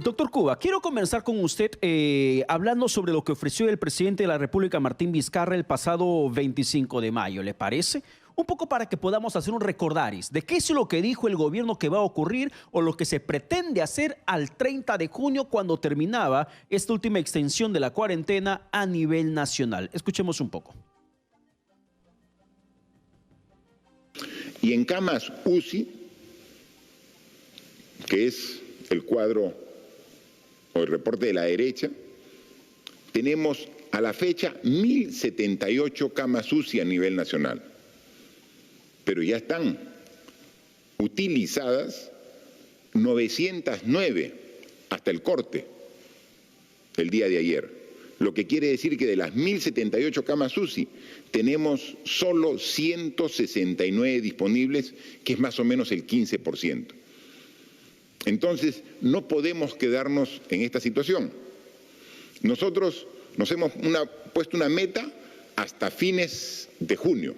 Doctor Cuba, quiero comenzar con usted hablando sobre lo que ofreció el presidente de la República, Martín Vizcarra, el pasado 25 de mayo, ¿le parece? Un poco para que podamos hacer un recordaris de qué es lo que dijo el gobierno que va a ocurrir o lo que se pretende hacer al 30 de junio cuando terminaba esta última extensión de la cuarentena a nivel nacional. Escuchemos un poco. Y en camas UCI, que es el cuadro o el reporte de la derecha, tenemos a la fecha 1.078 camas UCI a nivel nacional, pero ya están utilizadas 909 hasta el corte el día de ayer, lo que quiere decir que de las 1.078 camas UCI tenemos solo 169 disponibles, que es más o menos el 15%. Entonces, no podemos quedarnos en esta situación. Nosotros nos hemos puesto una meta hasta fines de junio.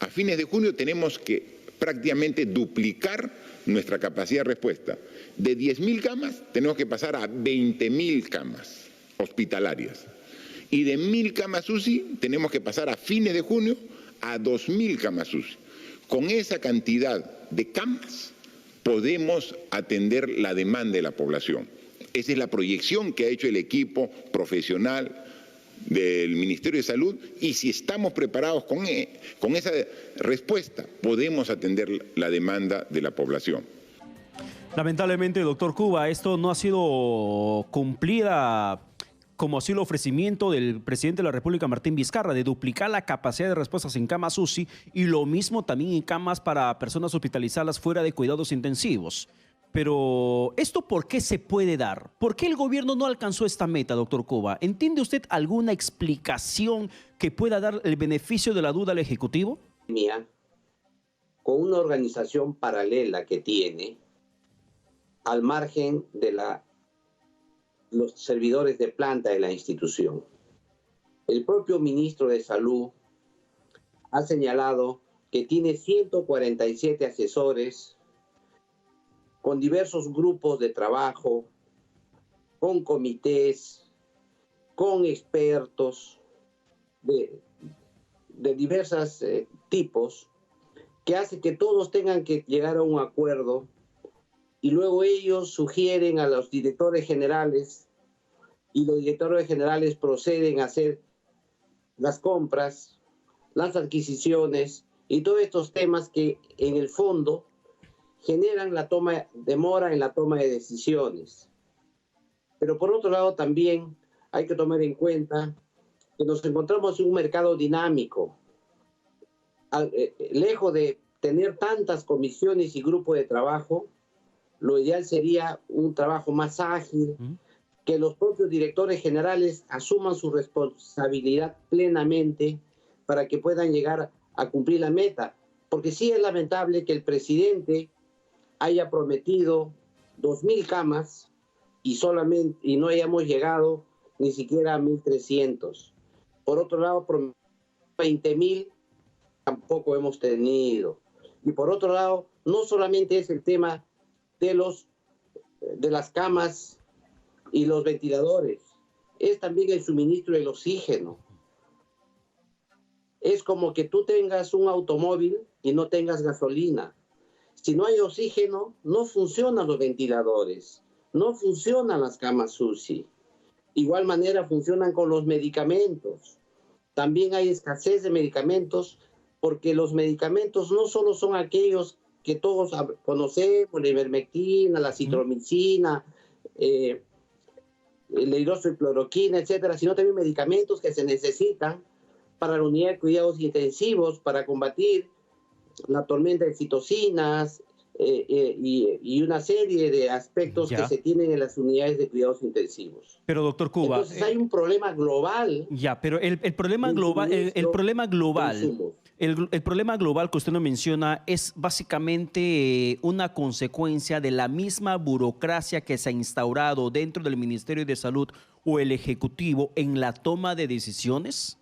A fines de junio tenemos que prácticamente duplicar nuestra capacidad de respuesta. De 10.000 camas tenemos que pasar a 20.000 camas hospitalarias. Y de 1.000 camas UCI tenemos que pasar a fines de junio a 2.000 camas UCI. Con esa cantidad de camas podemos atender la demanda de la población. Esa es la proyección que ha hecho el equipo profesional del Ministerio de Salud, y si estamos preparados con esa respuesta, podemos atender la demanda de la población. Lamentablemente, doctor Cuba, esto no ha sido cumplida como así el ofrecimiento del presidente de la República, Martín Vizcarra, de duplicar la capacidad de respuestas en camas UCI y lo mismo también en camas para personas hospitalizadas fuera de cuidados intensivos. Pero, ¿esto por qué se puede dar? ¿Por qué el gobierno no alcanzó esta meta, doctor Cuba? ¿Entiende usted alguna explicación que pueda dar el beneficio de la duda al Ejecutivo? Con una organización paralela que tiene, al margen de los servidores de planta de la institución. El propio ministro de Salud ha señalado que tiene 147 asesores con diversos grupos de trabajo, con comités, con expertos de diversos tipos, que hace que todos tengan que llegar a un acuerdo y luego ellos sugieren a los directores generales y los directores generales proceden a hacer las compras, las adquisiciones y todos estos temas que en el fondo generan demora en la toma de decisiones. Pero por otro lado también hay que tomar en cuenta que nos encontramos en un mercado dinámico. Lejos de tener tantas comisiones y grupos de trabajo, lo ideal sería un trabajo más ágil, que los propios directores generales asuman su responsabilidad plenamente para que puedan llegar a cumplir la meta. Porque sí es lamentable que el presidente haya prometido 2.000 camas y no hayamos llegado ni siquiera a 1.300. Por otro lado, 20.000 tampoco hemos tenido. Y por otro lado, no solamente es el tema de las camas y los ventiladores, es también el suministro del oxígeno. Es como que tú tengas un automóvil y no tengas gasolina. Si no hay oxígeno, no funcionan los ventiladores, no funcionan las camas UCI. Igual manera funcionan con los medicamentos. También hay escasez de medicamentos porque los medicamentos no solo son aquellos que todos conocemos, la ivermectina, la citromicina, la hidroxicloroquina, etcétera, sino también medicamentos que se necesitan para la unidad de cuidados intensivos, para combatir la tormenta de citocinas y una serie de aspectos que se tienen en las unidades de cuidados intensivos. Pero, doctor Cuba... Entonces hay un problema global. Pero el problema global... El problema global que usted nos menciona es básicamente una consecuencia de la misma burocracia que se ha instaurado dentro del Ministerio de Salud o el Ejecutivo en la toma de decisiones.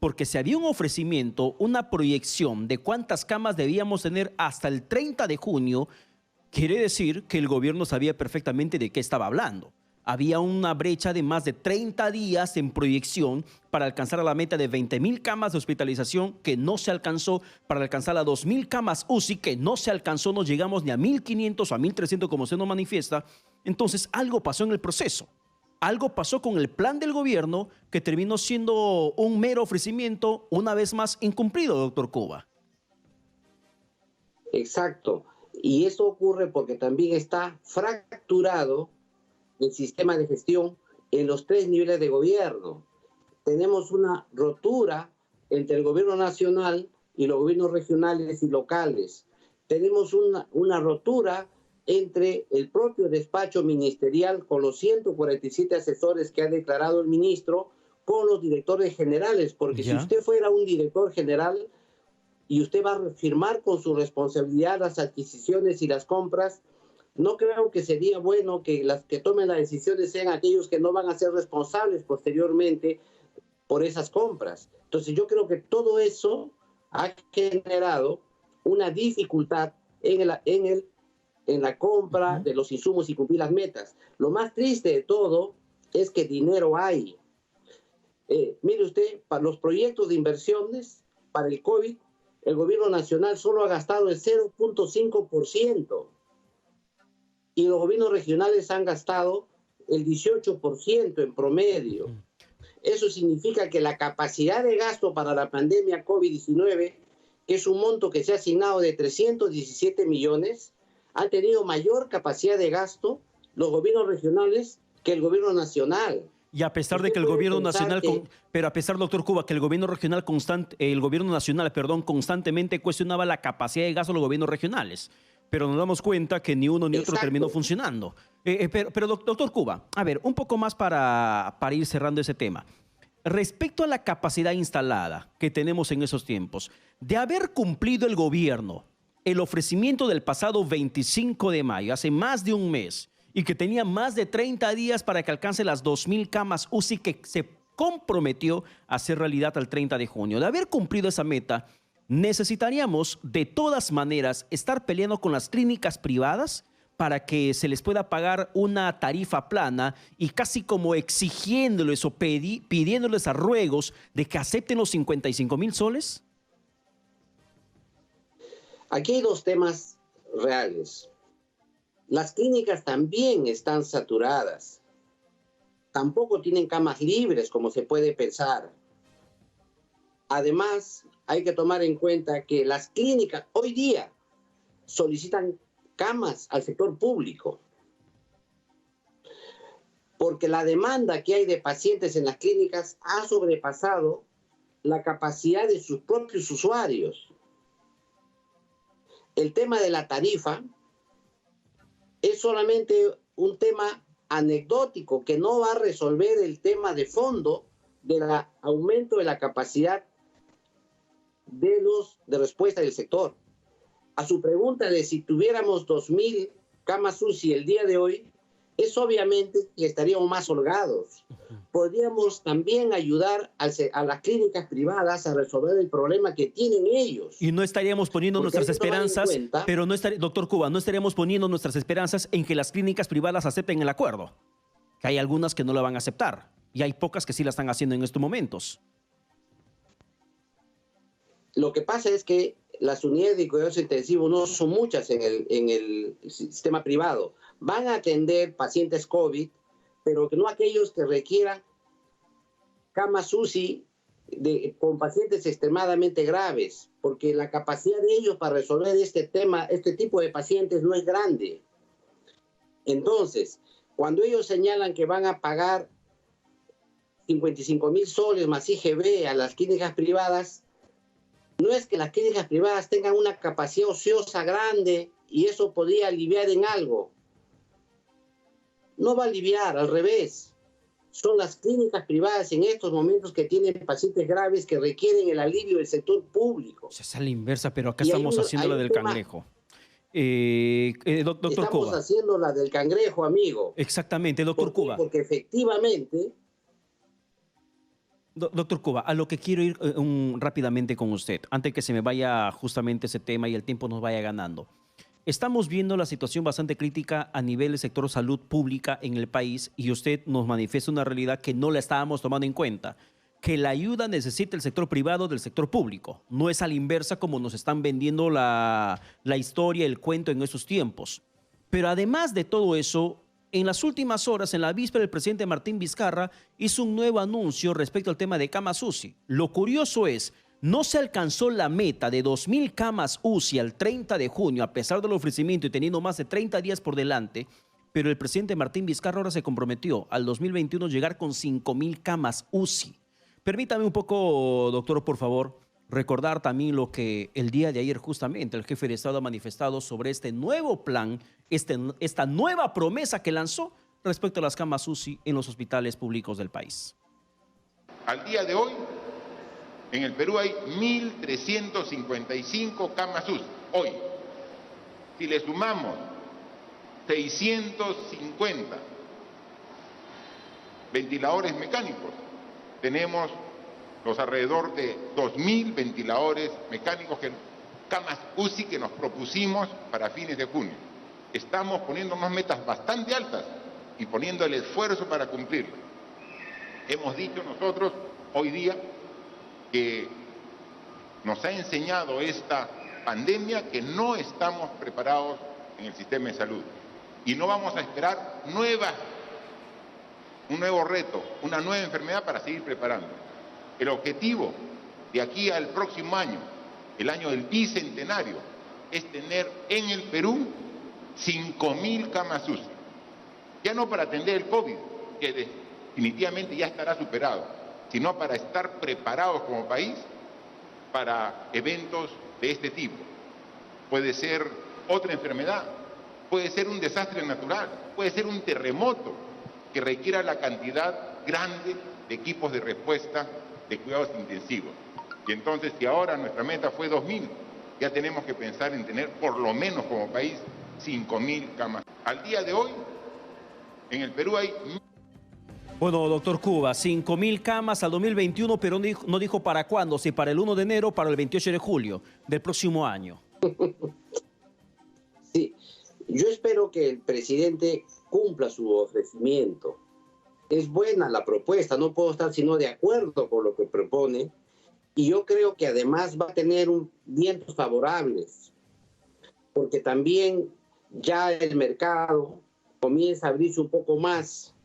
porque si había un ofrecimiento, una proyección de cuántas camas debíamos tener hasta el 30 de junio, quiere decir que el gobierno sabía perfectamente de qué estaba hablando. Había una brecha de más de 30 días en proyección para alcanzar a la meta de 20.000 camas de hospitalización que no se alcanzó, para alcanzar a 2.000 camas UCI que no se alcanzó, no llegamos ni a 1.500 o a 1.300 como se nos manifiesta. Entonces algo pasó en el proceso. Algo pasó con el plan del gobierno que terminó siendo un mero ofrecimiento, una vez más incumplido, doctor Cuba. Exacto. Y eso ocurre porque también está fracturado el sistema de gestión en los 3 niveles de gobierno. Tenemos una rotura entre el gobierno nacional y los gobiernos regionales y locales. Tenemos una rotura entre el propio despacho ministerial con los 147 asesores que ha declarado el ministro con los directores generales, porque si usted fuera un director general y usted va a firmar con su responsabilidad las adquisiciones y las compras, no creo que sería bueno que las que tomen las decisiones sean aquellos que no van a ser responsables posteriormente por esas compras. Entonces yo creo que todo eso ha generado una dificultad en la compra de los insumos y cumplir las metas. Lo más triste de todo es que dinero hay. Mire usted, para los proyectos de inversiones para el COVID, el gobierno nacional solo ha gastado el 0.5%. Y los gobiernos regionales han gastado el 18% en promedio. Eso significa que la capacidad de gasto para la pandemia COVID-19, que es un monto que se ha asignado de 317 millones, han tenido mayor capacidad de gasto los gobiernos regionales que el gobierno nacional. Y a pesar de que el gobierno nacional, pero a pesar, doctor Cuba, que el gobierno nacional constantemente cuestionaba la capacidad de gasto de los gobiernos regionales. Pero nos damos cuenta que ni uno ni otro terminó funcionando. Pero doctor Cuba, a ver, un poco más para ir cerrando ese tema. Respecto a la capacidad instalada que tenemos en esos tiempos, de haber cumplido el gobierno el ofrecimiento del pasado 25 de mayo, hace más de un mes, y que tenía más de 30 días para que alcance las 2.000 camas UCI que se comprometió a hacer realidad al 30 de junio, de haber cumplido esa meta, necesitaríamos de todas maneras estar peleando con las clínicas privadas para que se les pueda pagar una tarifa plana y casi como exigiéndoles o pidiéndoles a ruegos de que acepten los 55.000 soles. Aquí hay dos temas reales. Las clínicas también están saturadas. Tampoco tienen camas libres como se puede pensar. Además, hay que tomar en cuenta que las clínicas hoy día solicitan camas al sector público, porque la demanda que hay de pacientes en las clínicas ha sobrepasado la capacidad de sus propios usuarios. El tema de la tarifa es solamente un tema anecdótico que no va a resolver el tema de fondo del aumento de la capacidad de respuesta del sector. A su pregunta de si tuviéramos 2.000 camas UCI el día de hoy, es obviamente que estaríamos más holgados. Podríamos también ayudar a las clínicas privadas a resolver el problema que tienen ellos. Y no estaríamos poniendo nuestras esperanzas, pero doctor Cuba, no estaríamos poniendo nuestras esperanzas en que las clínicas privadas acepten el acuerdo. Que hay algunas que no lo van a aceptar y hay pocas que sí la están haciendo en estos momentos. Lo que pasa es que las unidades de cuidados intensivos no son muchas en el sistema privado. Van a atender pacientes COVID, pero no aquellos que requieran camas UCI con pacientes extremadamente graves, porque la capacidad de ellos para resolver este tipo de pacientes no es grande. Entonces, cuando ellos señalan que van a pagar 55.000 soles más IGB a las clínicas privadas, no es que las clínicas privadas tengan una capacidad ociosa grande y eso podría aliviar en algo. No va a aliviar, al revés. Son las clínicas privadas en estos momentos que tienen pacientes graves que requieren el alivio del sector público. Es a la inversa, pero acá estamos haciendo la del cangrejo. Doctor Cuba. Estamos haciendo la del cangrejo, amigo. Exactamente, doctor Cuba. Porque efectivamente Doctor Cuba, a lo que quiero ir rápidamente con usted, antes que se me vaya justamente ese tema y el tiempo nos vaya ganando. Estamos viendo la situación bastante crítica a nivel del sector salud pública en el país y usted nos manifiesta una realidad que no la estábamos tomando en cuenta, que la ayuda necesita el sector privado del sector público. No es a la inversa como nos están vendiendo la historia, el cuento en esos tiempos. Pero además de todo eso, en las últimas horas, en la víspera, el presidente Martín Vizcarra hizo un nuevo anuncio respecto al tema de camas UCI. Lo curioso es, no se alcanzó la meta de 2.000 camas UCI al 30 de junio, a pesar del ofrecimiento y teniendo más de 30 días por delante, pero el presidente Martín Vizcarra ahora se comprometió al 2021 llegar con 5.000 camas UCI. Permítame un poco, doctor, por favor, recordar también lo que el día de ayer justamente el jefe de Estado ha manifestado sobre este nuevo plan, esta nueva promesa que lanzó respecto a las camas UCI en los hospitales públicos del país. Al día de hoy, en el Perú hay 1.355 camas UCI. Hoy, si le sumamos 650 ventiladores mecánicos, tenemos los alrededor de 2.000 ventiladores mecánicos, camas UCI que nos propusimos para fines de junio. Estamos poniendo unas metas bastante altas y poniendo el esfuerzo para cumplirlas. Hemos dicho nosotros hoy día que nos ha enseñado esta pandemia que no estamos preparados en el sistema de salud y no vamos a esperar un nuevo reto, una nueva enfermedad para seguir preparando. El objetivo de aquí al próximo año, el año del bicentenario, es tener en el Perú 5.000 camas UCI. Ya no para atender el COVID, que definitivamente ya estará superado, sino para estar preparados como país para eventos de este tipo. Puede ser otra enfermedad, puede ser un desastre natural, puede ser un terremoto que requiera la cantidad grande de equipos de respuesta de cuidados intensivos. Y entonces, si ahora nuestra meta fue 2.000, ya tenemos que pensar en tener por lo menos como país 5.000 camas. Al día de hoy, en el Perú hay... Bueno, doctor Cuba, 5.000 camas al 2021, pero no dijo para cuándo, si para el 1 de enero o para el 28 de julio del próximo año. Sí, yo espero que el presidente cumpla su ofrecimiento. Es buena la propuesta, no puedo estar sino de acuerdo con lo que propone, y yo creo que además va a tener vientos favorables, porque también ya el mercado comienza a abrirse un poco más,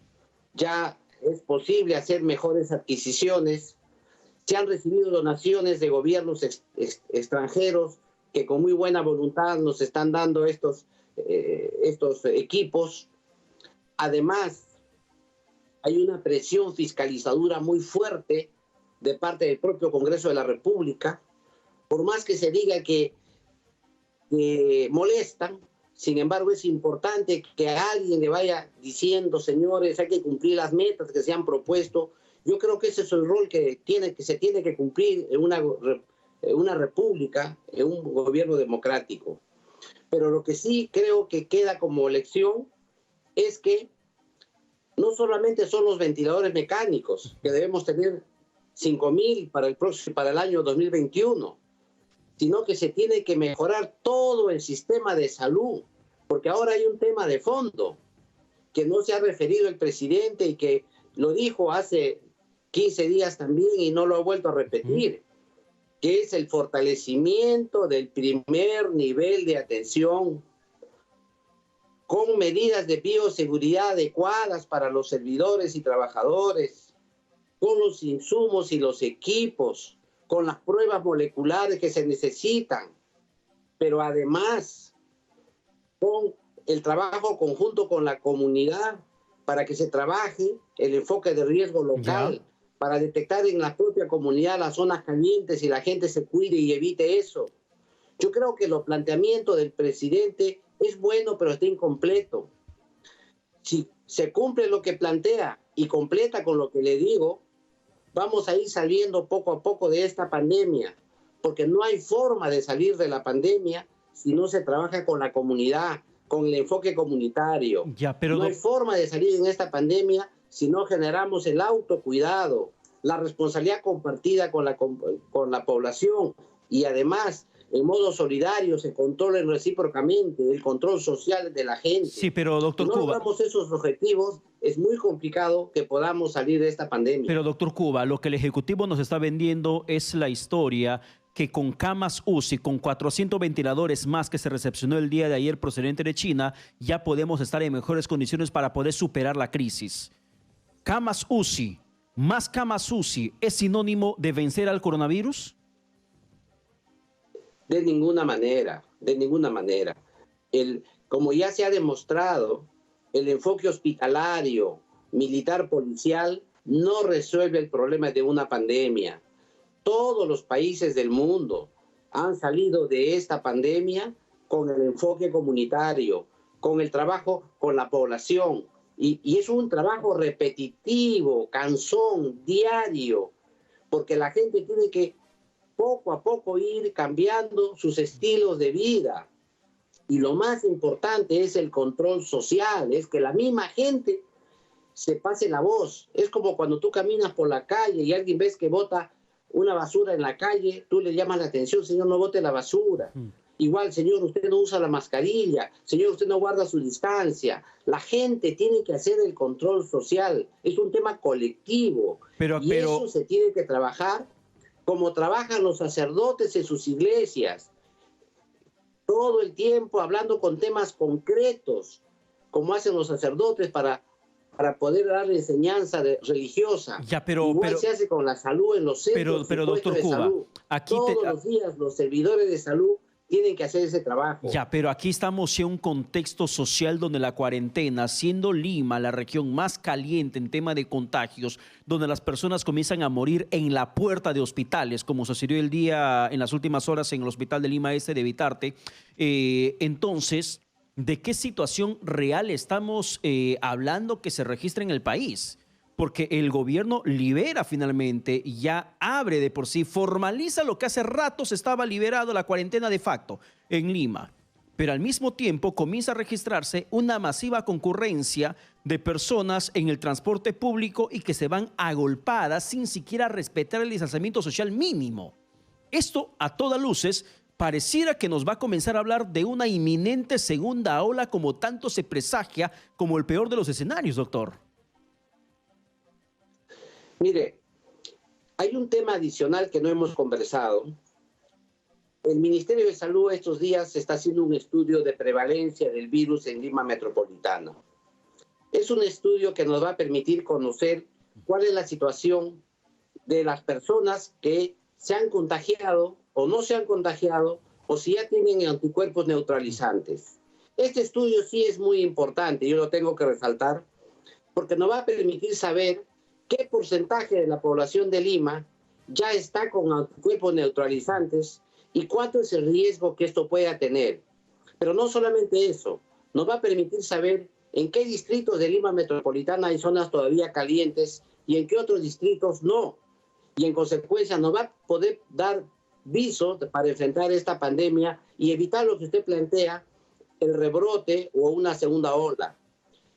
ya es posible hacer mejores adquisiciones, se han recibido donaciones de gobiernos extranjeros que con muy buena voluntad nos están dando estos equipos. Además, hay una presión fiscalizadora muy fuerte de parte del propio Congreso de la República, por más que se diga que molestan. Sin embargo, es importante que a alguien le vaya diciendo, señores, hay que cumplir las metas que se han propuesto. Yo creo que ese es el rol que se tiene que cumplir en una república, en un gobierno democrático. Pero lo que sí creo que queda como lección es que no solamente son los ventiladores mecánicos, que debemos tener 5.000 para el año 2021, sino que se tiene que mejorar todo el sistema de salud, porque ahora hay un tema de fondo que no se ha referido el presidente y que lo dijo hace 15 días también y no lo ha vuelto a repetir, que es el fortalecimiento del primer nivel de atención con medidas de bioseguridad adecuadas para los servidores y trabajadores, con los insumos y los equipos, con las pruebas moleculares que se necesitan, pero además con el trabajo conjunto con la comunidad para que se trabaje el enfoque de riesgo local, para detectar en la propia comunidad las zonas calientes y la gente se cuide y evite eso. Yo creo que los planteamientos del presidente es bueno, pero está incompleto. Si se cumple lo que plantea y completa con lo que le digo, vamos a ir saliendo poco a poco de esta pandemia, porque no hay forma de salir de la pandemia si no se trabaja con la comunidad, con el enfoque comunitario. No hay forma de salir en esta pandemia si no generamos el autocuidado, la responsabilidad compartida con la población y además en modo solidario se controlen recíprocamente el control social de la gente. Sí, pero doctor Si no Cuba, logramos esos objetivos, es muy complicado que podamos salir de esta pandemia. pero doctor Cuba, lo que el Ejecutivo nos está vendiendo es la historia que con camas UCI, con 400 ventiladores más que se recepcionó el día de ayer procedente de China, ya podemos estar en mejores condiciones para poder superar la crisis. Camas UCI, más camas UCI, ¿es sinónimo de vencer al coronavirus? De ninguna manera, de ninguna manera. Como ya se ha demostrado, el enfoque hospitalario, militar, policial, no resuelve el problema de una pandemia. Todos los países del mundo han salido de esta pandemia con el enfoque comunitario, con el trabajo con la población. Y es un trabajo repetitivo, cansón, diario, porque la gente tiene que poco a poco ir cambiando sus estilos de vida. Y lo más importante es el control social, es que la misma gente se pase la voz. Es como cuando tú caminas por la calle y alguien ves que bota una basura en la calle, tú le llamas la atención, señor, no bote la basura. Igual, señor, usted no usa la mascarilla, señor, usted no guarda su distancia. La gente tiene que hacer el control social, es un tema colectivo. Pero eso se tiene que trabajar como trabajan los sacerdotes en sus iglesias, todo el tiempo hablando con temas concretos, como hacen los sacerdotes para poder dar enseñanza religiosa. Igual se hace con la salud en los centros doctor Cuba, salud. Todos los días los servidores de salud tienen que hacer ese trabajo. Ya, pero aquí estamos en un contexto social donde la cuarentena, siendo Lima la región más caliente en tema de contagios, donde las personas comienzan a morir en la puerta de hospitales, como sucedió el día en las últimas horas en el hospital de Lima Este de Vitarte. Entonces, ¿de qué situación real estamos hablando que se registra en el país? Porque el gobierno libera finalmente, ya abre de por sí, formaliza lo que hace ratos estaba liberado, la cuarentena de facto en Lima. Pero al mismo tiempo comienza a registrarse una masiva concurrencia de personas en el transporte público y que se van agolpadas sin siquiera respetar el distanciamiento social mínimo. Esto, a todas luces, pareciera que nos va a comenzar a hablar de una inminente segunda ola, como tanto se presagia, como el peor de los escenarios, doctor. Mire, hay un tema adicional que no hemos conversado. El Ministerio de Salud estos días está haciendo un estudio de prevalencia del virus en Lima Metropolitana. Es un estudio que nos va a permitir conocer cuál es la situación de las personas que se han contagiado o no se han contagiado o si ya tienen anticuerpos neutralizantes. Este estudio sí es muy importante, yo lo tengo que resaltar, porque nos va a permitir saber qué porcentaje de la población de Lima ya está con anticuerpos neutralizantes y cuánto es el riesgo que esto pueda tener. Pero no solamente eso, nos va a permitir saber en qué distritos de Lima Metropolitana hay zonas todavía calientes y en qué otros distritos no. Y en consecuencia nos va a poder dar visos para enfrentar esta pandemia y evitar lo que usted plantea, el rebrote o una segunda ola.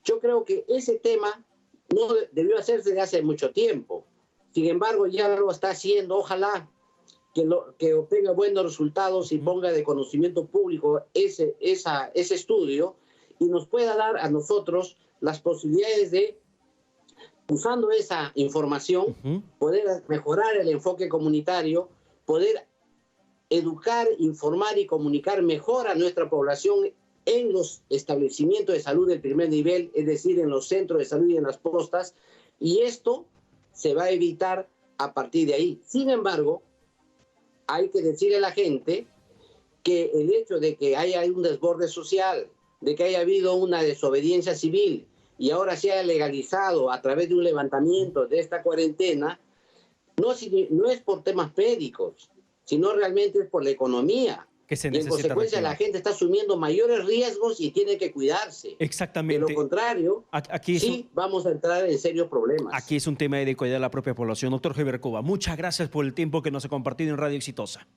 Yo creo que ese tema no debió hacerse de hace mucho tiempo. Sin embargo, ya lo está haciendo. Ojalá que obtenga buenos resultados y ponga de conocimiento público ese estudio y nos pueda dar a nosotros las posibilidades de, usando esa información, poder mejorar el enfoque comunitario, poder educar, informar y comunicar mejor a nuestra población en los establecimientos de salud del primer nivel, es decir, en los centros de salud y en las postas, y esto se va a evitar a partir de ahí. Sin embargo, hay que decirle a la gente que el hecho de que haya un desborde social, de que haya habido una desobediencia civil y ahora se haya legalizado a través de un levantamiento de esta cuarentena, no es por temas médicos, sino realmente es por la economía. Que se necesita, y en consecuencia la gente está asumiendo mayores riesgos y tiene que cuidarse. Exactamente. De lo contrario, vamos a entrar en serios problemas. Aquí es un tema de cuidar a la propia población. Doctor Heber Cuba, muchas gracias por el tiempo que nos ha compartido en Radio Exitosa.